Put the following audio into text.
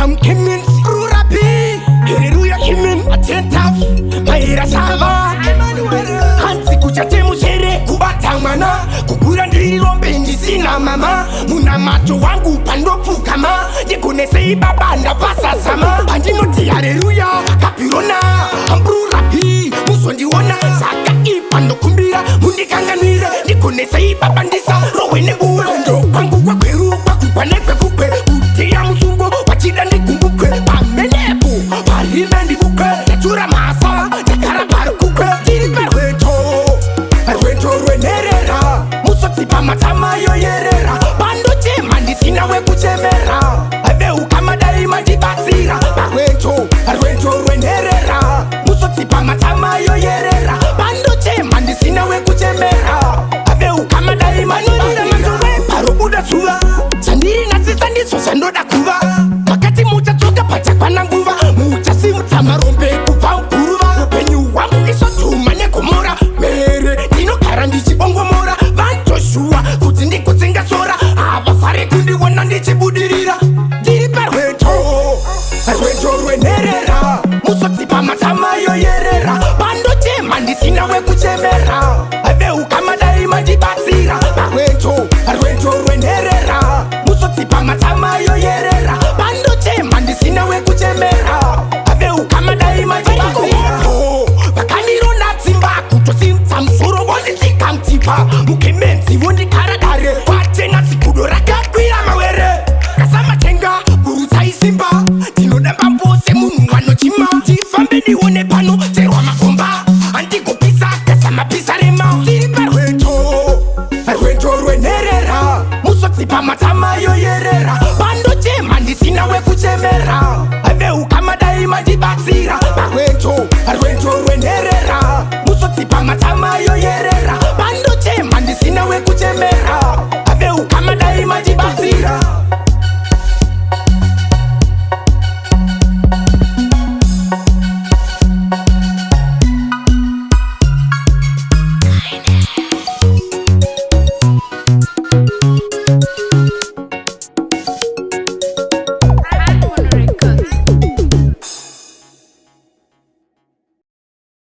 Tam Kimmins, Rurabi, Hereruya Kimin, Atentaf, Maira Sava, Hansi Kuchate Mushere, Kubatamana, Kukura Ndiro Bendi Sina Mama, Munamato Wangu Pandofu Kama, Yekunese Babanda Pasa Sama, Andinoti Hareruya, Kapirona, Rurabi, Musondiwana, Saka Ipando Kumbira, Mundikanganira, Yekunese Babandisa, Rwendo, Pangu kwa Peru, Pakupaneka Kupe, Utea Musumbo, Wachida Nikumbuke, Pamenebu, Parimendi Buke, Natura Masa, Nakara Parkuke, Tiribe Rwendo, rwenherera, Musotsi Pamatama Yoyerera, Bando Chemandi Sinawe Kuchemera, Aveu Kamadari Majibasira, Rwendo, rwenherera, Musotsi Pamatama Yoyerera, Bando Chemandi Sinawe Kuchemera, Aveu Kamadari Majibasira, Parubuda Suva, Chaniri Nasisandi Sosanoda Kuva, Makati Mucha Toka Pachakwana Nguva, Mucha Simta Marombe Kupa Kuruva, Penyu Wamu Isotu Mane Kumora, Mere, Tino Karandichi Bongo Mora, Van Joshua, Kutindi Kutinga Sora, Aba Fare Kundi Wanandichi Budirira, Tiripe Rwendo, rwenherera, Musotsi Pamatama Yoyerera, Bando Chemandi Sinawe Kuchemera, Aveu Kamadari Majibasira, Rwendo, rwenherera, Musotsi Pamatama Yoyerera, Bando Chemandi Sinawe Kuchemera, Aveu Kamadari Majibasira, Bakaniro Natsimba, Kutosimta Msuro Wondi Tikamtipa, Mukimenti Wondi Karadare, Kwatena Sikudora Kakwira Mawere, Kasama Tenga, Buruta Isimba, Tino Dambambo Semunu Wano Chima, Tifambe ni One Pano, Terwa Makomba, Antiko Pisa, Kasama Pisa Rema, Tiripe Rwendo, rwenherera, Musotsi Pamatama Yoyerera, Bando Chemandi Sinawe Kuchemera, Aveu Kamadari Majibasira, Rwendo, rwenherera, Musotsi Pamatama Yoyerera, Bando Chemandi Sinawe Kuchemera, Aveu Kamadari Majibasira.